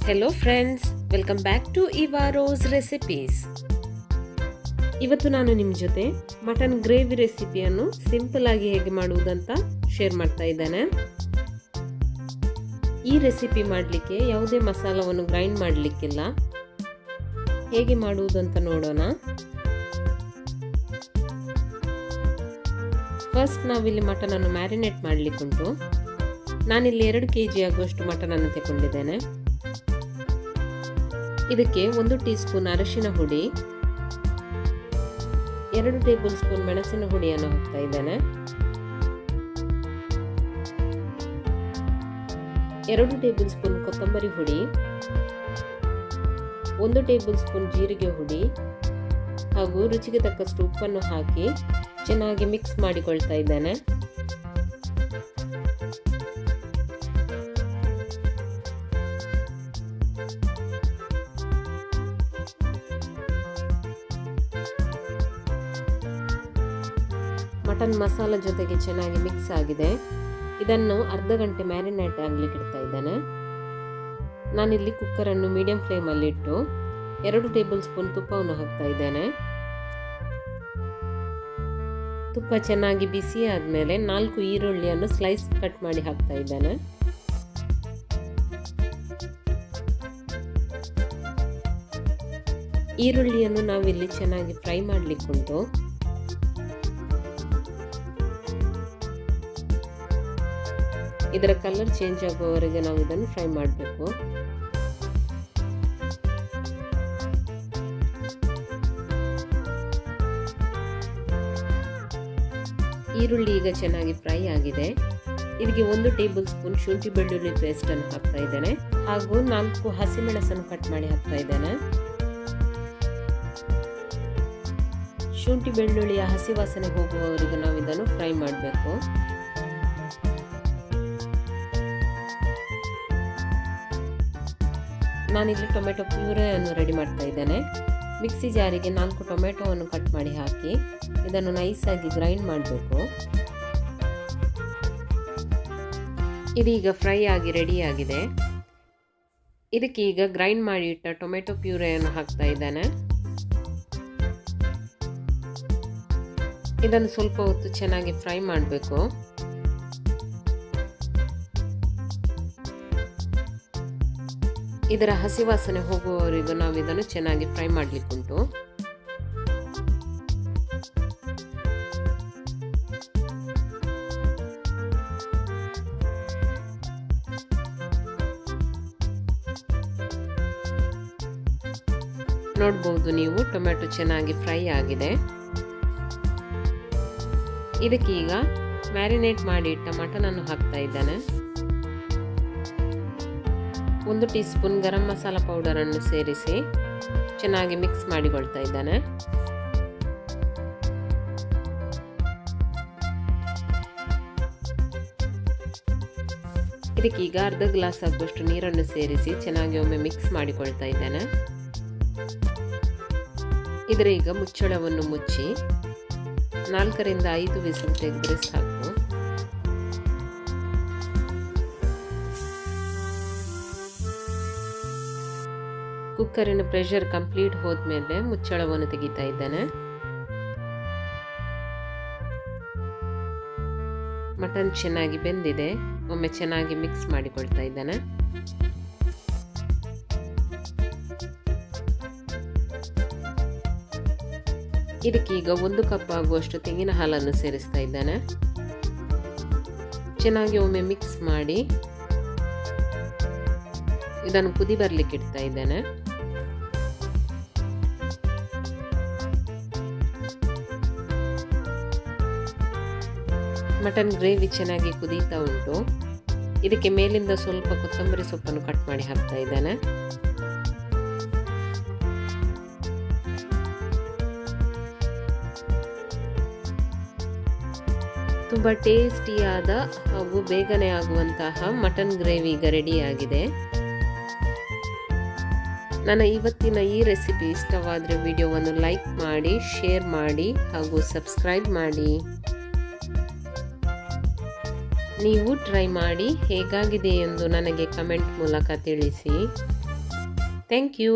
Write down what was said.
Hello friends, welcome back to ಇವಾರೋಸ್ recipes. ಇವತ್ತು ನಾನು ನಿಮ್ಮ ಜೊತೆ ಮಟನ್ ಗ್ರೇವಿ ರೆಸಿಪಿಯನ್ನು ಸಿಂಪಲ್ ಆಗಿ ಹೇಗೆ ಮಾಡುವುದಂತ ಶೇರ್ ಮಾಡ್ತಾ ಇದ್ದೇನೆ. ಈ ರೆಸಿಪಿ ಮಾಡಲಿಕ್ಕೆ ಯಾವುದೇ ಮಸಾಲವನ್ನು ಗ್ರೈಂಡ್ ಮಾಡಲಿಕ್ಕಿಲ್ಲ. ಹೇಗೆ ಮಾಡುವುದಂತ ನೋಡೋಣ. ಫಸ್ಟ್ ನಾವಿಲ್ಲಿ ಮಟನನ್ನು ಮ್ಯಾರಿನೇಟ್ ಮಾಡಲಿಕ್ಕುಂಟು. ನಾನಿಲ್ಲಿ 2 kg ಆಗುವಷ್ಟು ಮಟನನ್ನು ತಗೊಂಡಿದ್ದೇನೆ. ಇದಕ್ಕೆ 1 ಟೀ ಸ್ಪೂನ್ ಅರಿಶಿನ ಹುಡಿ, 2 ಟೇಬಲ್ ಸ್ಪೂನ್ ಮೆಣಸಿನ ಹುಡಿಯನ್ನು ಹಾಕ್ತಾ ಇದ್ದೇನೆ. 2 ಟೇಬಲ್ ಸ್ಪೂನ್ ಕೊತ್ತಂಬರಿ ಹುಡಿ, 1 ಟೇಬಲ್ ಸ್ಪೂನ್ ಜೀರಿಗೆ ಹುಡಿ ಹಾಗೂ ರುಚಿಗೆ ತಕ್ಕಷ್ಟು ಉಪ್ಪನ್ನು ಹಾಕಿ ಚೆನ್ನಾಗಿ ಮಿಕ್ಸ್ ಮಾಡಿಕೊಳ್ತಾ ಇದ್ದೇನೆ. ಮಟನ್ ಮಸಾಲ ಜೊತೆಗೆ ಚೆನ್ನಾಗಿ ಮಿಕ್ಸ್ ಆಗಿದೆ. ಇದನ್ನು ಅರ್ಧ ಗಂಟೆ ಮ್ಯಾರಿನೇಟ್ ಆಗಲಿಕ್ಕೆ ಇಡ್ತಾ ಇದ್ದೇನೆ. ನಾನಿಲ್ಲಿ ಕುಕ್ಕರನ್ನು ಮೀಡಿಯಂ ಫ್ಲೇಮಲ್ಲಿ ಇಟ್ಟು 2 ಟೇಬಲ್ ಸ್ಪೂನ್ ತುಪ್ಪವನ್ನು ಹಾಕ್ತಾ ಇದ್ದೇನೆ. ತುಪ್ಪ ಚೆನ್ನಾಗಿ ಬಿಸಿ ಆದಮೇಲೆ 4 ಈರುಳ್ಳಿಯನ್ನು ಸ್ಲೈಸ್ ಕಟ್ ಮಾಡಿ ಹಾಕ್ತಾ ಇದ್ದೇನೆ. ಈರುಳ್ಳಿಯನ್ನು ನಾವಿಲ್ಲಿ ಚೆನ್ನಾಗಿ ಫ್ರೈ ಮಾಡಲಿಕ್ಕುಂಟು. ಇದರ ಕಲರ್ ಚೇಂಜ್ ಆಗುವವರೆಗೆ ನಾವು ಇದನ್ನು ಫ್ರೈ ಮಾಡಬೇಕು. ಈರುಳ್ಳಿ ಈಗ ಚೆನ್ನಾಗಿ ಫ್ರೈ ಆಗಿದೆ. ಇದಕ್ಕೆ 1 ಟೇಬಲ್ ಸ್ಪೂನ್ ಶುಂಠಿ ಬೆಳ್ಳುಳ್ಳಿ ಪೇಸ್ಟ್ ಅನ್ನು ಹಾಕ್ತಾ ಇದ್ದೇನೆ ಹಾಗೂ 4 ಹಸಿಮೆಣಸನ್ನು ಕಟ್ ಮಾಡಿ ಹಾಕ್ತಾ ಇದ್ದೇನೆ. ಶುಂಠಿ ಬೆಳ್ಳುಳ್ಳಿಯ ಹಸಿ ವಾಸನೆ ಹೋಗುವವರೆಗೆ ನಾವು ಇದನ್ನು ಫ್ರೈ ಮಾಡಬೇಕು. ನಾನಿಲ್ಲಿ ಟೊಮೆಟೊ ಪ್ಯೂರೆಯನ್ನು ರೆಡಿ ಮಾಡ್ತಾ ಇದ್ದೇನೆ. ಮಿಕ್ಸಿ ಜಾರಿಗೆ 4 ಟೊಮೆಟೊವನ್ನು ಕಟ್ ಮಾಡಿ ಹಾಕಿ ಇದನ್ನು ನೈಸಾಗಿ ಗ್ರೈಂಡ್ ಮಾಡಬೇಕು. ಇದೀಗ ಫ್ರೈ ಆಗಿ ರೆಡಿಯಾಗಿದೆ. ಇದಕ್ಕೆ ಈಗ ಗ್ರೈಂಡ್ ಮಾಡಿ ಇಟ್ಟ ಟೊಮೆಟೊ ಪ್ಯೂರೆಯನ್ನು ಹಾಕ್ತಾ ಇದ್ದೇನೆ. ಇದನ್ನು ಸ್ವಲ್ಪ ಹೊತ್ತು ಚೆನ್ನಾಗಿ ಫ್ರೈ ಮಾಡಬೇಕು. ಇದರ ಹಸಿ ವಾಸನೆ ಹೋಗುವವರೆಗೂ ನಾವು ಇದನ್ನು ಚೆನ್ನಾಗಿ ಫ್ರೈ ಮಾಡಲಿಕ್ಕುಂಟು. ನೋಡಬಹುದು ನೀವು, ಟೊಮೆಟೊ ಚೆನ್ನಾಗಿ ಫ್ರೈ ಆಗಿದೆ. ಇದಕ್ಕೆ ಈಗ ಮ್ಯಾರಿನೇಟ್ ಮಾಡಿ ಇಟ್ಟ ಮಟನ್ ಅನ್ನು ಹಾಕ್ತಾ ಇದ್ದೇನೆ. 1 tea spoon garam masala powder ಅನ್ನು ಸೇರಿಸಿ ಚೆನ್ನಾಗಿ ಮಿಕ್ಸ್ ಮಾಡಿಕೊಳ್ತಾ ಇದ್ದೇನೆ. ಇದಕ್ಕೆ ಈಗ ಅರ್ಧ ಗ್ಲಾಸ್ ಆಗುವಷ್ಟು ನೀರನ್ನು ಸೇರಿಸಿ ಚೆನ್ನಾಗಿ ಒಮ್ಮೆ ಮಿಕ್ಸ್ ಮಾಡಿಕೊಳ್ತಾ ಇದ್ದೇನೆ. ಇದರ ಈಗ ಮುಚ್ಚಳವನ್ನು ಮುಚ್ಚಿ 4 ರಿಂದ 5 ವಿಸಿಲ್ ತೆಗೆದ್ರೆ ಸಾಕು. ಕುಕ್ಕರಿನ ಪ್ರೆಷರ್ ಕಂಪ್ಲೀಟ್ ಹೋದ್ಮೇಲೆ ಮುಚ್ಚಳವನ್ನು ತೆಗಿತಾ ಇದ್ದೇನೆ. ಮಟನ್ ಚೆನ್ನಾಗಿ ಬೆಂದಿದೆ. ಒಮ್ಮೆ ಚೆನ್ನಾಗಿ ಮಿಕ್ಸ್ ಮಾಡಿಕೊಳ್ತಾ ಇದ್ದೇನೆ. ಇದಕ್ಕೆ ಈಗ 1 ಕಪ್ ಆಗುವಷ್ಟು ತೆಂಗಿನ ಹಾಲನ್ನು ಸೇರಿಸ್ತಾ ಇದ್ದೇನೆ. ಚೆನ್ನಾಗಿ ಒಮ್ಮೆ ಮಿಕ್ಸ್ ಮಾಡಿ ಇದನ್ನು ಕುದಿ ಬರಲಿಕ್ಕೆ ಇಡ್ತಾ ಇದ್ದೇನೆ. ಮಟನ್ ಗ್ರೇವಿ ಚೆನ್ನಾಗಿ ಕುದೀತಾ ಉಂಟು. ಇದಕ್ಕೆ ಮೇಲಿಂದ ಸ್ವಲ್ಪ ಕೊತ್ತಂಬರಿ ಸೊಪ್ಪನ್ನು ಕಟ್ ಮಾಡಿ ಹಾಕ್ತಾ ಇದ್ದೇನೆ. ತುಂಬಾ ಟೇಸ್ಟಿಯಾದ ಹಾಗೂ ಬೇಗನೆ ಆಗುವಂತಹ ಮಟನ್ ಗ್ರೇವಿ ಈಗ ರೆಡಿಯಾಗಿದೆ. ನನ್ನ ಇವತ್ತಿನ ಈ ರೆಸಿಪಿ ಇಷ್ಟವಾದರೆ ವಿಡಿಯೋವನ್ನು ಲೈಕ್ ಮಾಡಿ, ಶೇರ್ ಮಾಡಿ ಹಾಗೂ ಸಬ್ಸ್ಕ್ರೈಬ್ ಮಾಡಿ. ನೀವು ಟ್ರೈ ಮಾಡಿ ಹೇಗಾಗಿದೆ ಎಂದು ನನಗೆ ಕಮೆಂಟ್ ಮೂಲಕ ತಿಳಿಸಿ. Thank you.